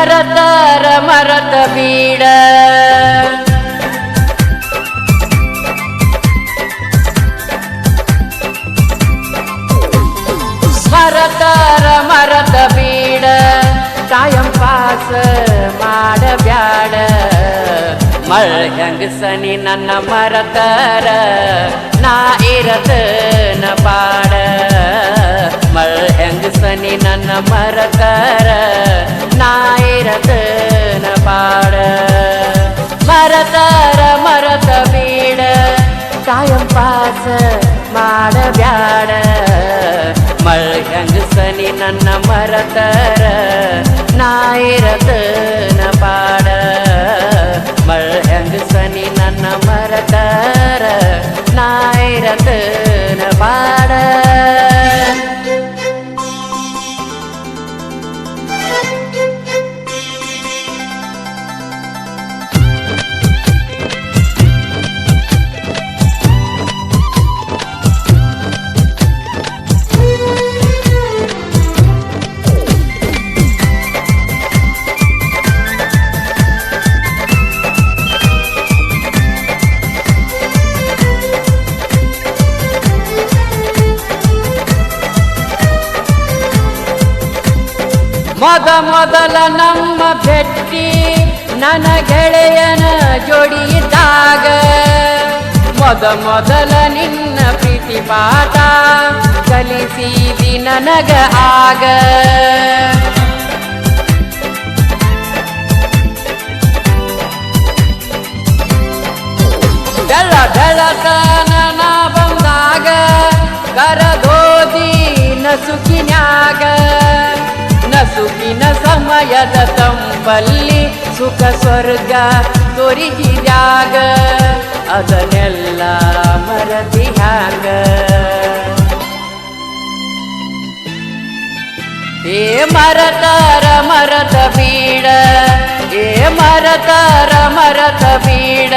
ಮರತರ ಮರತ ಬೀಡ ಮರತರ ಮರತ ಬೀಡ ಕಾಯಂ ಪಾಸ ಮಾಡಬ್ಯಾಡ ಮಳ್ ಹೆಂಗಸನಿ ನನ್ನ ಮರತರ ನಾ ಇರತನ ಪಾಡ ಮಳ್ ಹೆಂಗಸನಿ ನನ್ನ ಮರತರ ನಾ ಇರತನ ಪಾಡ ಮರತರ ಮರತ ಬೀಡ ಕಾಯಂ ಪಾಸ ಮಾಡಬ್ಯಾಡ ಮಳ್ ಹೆಂಗಸನಿ ನನ್ನ ಮರತರ ನಾ ಇರತನ ಪಾಡ ಮಳ್ ಹೆಂಗಸನಿ ನನ್ನ ಮರತರ ನಾ ಇರತನ ಪಾಡ ಮೊದಲ ನಮ್ಮ ಭೆಟ್ಟಿ ನನ್ನ ಗೆಳೆಯನ ಜೋಡಿಯಿದ್ದಾಗ ಮೊದಲ ನಿನ್ನ ಪ್ರೀತಿ ಪಾಠ ಕಲಿಸಿದಿ ನನಗ ಆಗ ಬೆಳತನ ಬಂದಾಗ ಕರದೋದಿ ನಸುಕಿನ್ಯಾಗ ನಸುಕಿನ ಸಮಯದ ತಂಪಲ್ಲಿ ಸುಖ ಸ್ವರ್ಗ ತೋರಿಸಿದ್ಯಾಗ ಅದನ್ನೆಲ್ಲ ಮರತಿ ಹ್ಯಾಂಗ ಏ ಮರತರ ಮರತ ಬೀಡ ಏ ಮರತರ ಮರತ ಬೀಡ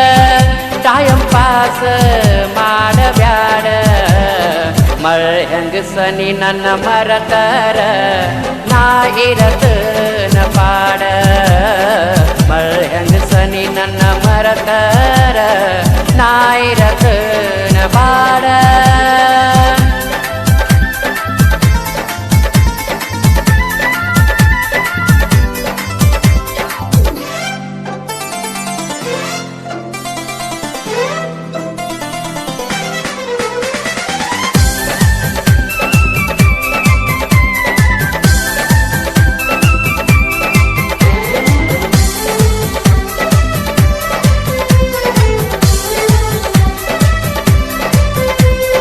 ಟೈಮ್ ಪಾಸ ಮಾಡಬ್ಯಾಡ ಮಳ್ ಹೆಂಗಸನಿ ನನ್ನ ಮರತರ ನಾ ಇರತನ ಪಾಡ ಮಳ್ ಹೆಂಗಸನಿ ನನ್ನ ಮರತರ ನಾ ಇರತನ ಪಾಡ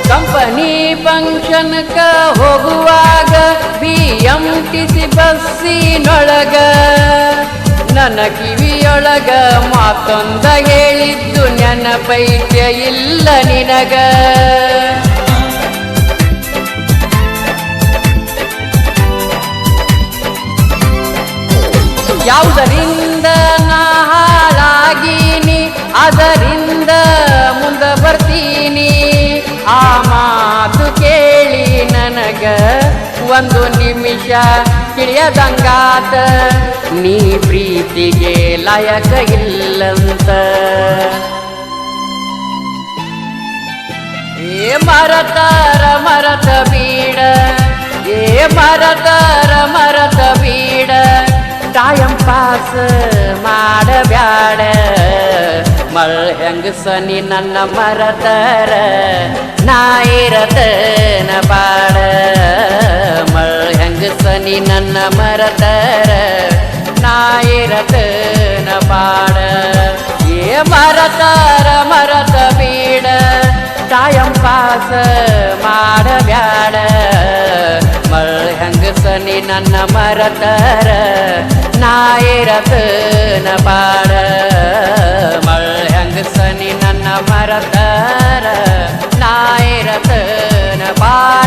ಕಂಪನಿ ಫಂಕ್ಷನ್ಕ ಹೋಗುವಾಗ BMTC ಬಸ್ಸಿನೊಳಗ ನನ್ನ ಕಿವಿಯೊಳಗ ಮಾತೊಂದ ಹೇಳಿದ್ದು ನೆನಪೈತ್ಯ ಇಲ್ಲ ನಿನಗ ಯಾವುದರಿಂದ ನಾ ಹಾಳಾಗೀನಿ ಅದರಿಂದ ಮುಂದ ಬರ್ತೀನಿ ಆ ಮಾತು ಕೇಳಿ ನನಗ ಒಂದು ನಿಮಿಷ ತಿಳಿಯದಂಗಾತ ನೀ ಪ್ರೀತಿಗೆ ಲಾಯಕ ಇಲ್ಲಂತ ಏ ಮರತರ ಮರತ ಬೀಡ ಏ ಮರತರ ಮರತ ಬೀಡ ಟೈಮ್ ಪಾಸ ಮಾಡಬ್ಯಾಡ ಮಳ್ ಹೆಂಗಸನಿ ನನ್ನ ಮರತರ ನಾ ಇರತನ ಪಾಡ ಮಳ್ ಹೆಂಗಸನಿ ನನ್ನ ಮರತರ ನಾ ಇರತನ ಪಾಡ ಏ ಮರತರ ಮರತ ಬೀಡ ಟೈಮ್ ಪಾಸ ಮಾಡಬ್ಯಾಡ ಮಳ್ ಹೆಂಗಸನಿ ನನ್ನ ಮರತರ ನಾ ಇರತನ ಪಾಡ ಮಳ್ ಹೆಂಗಸನಿ ನನ್ನ ಮರತರ ನಾ ಇರತನ ಪಾಡ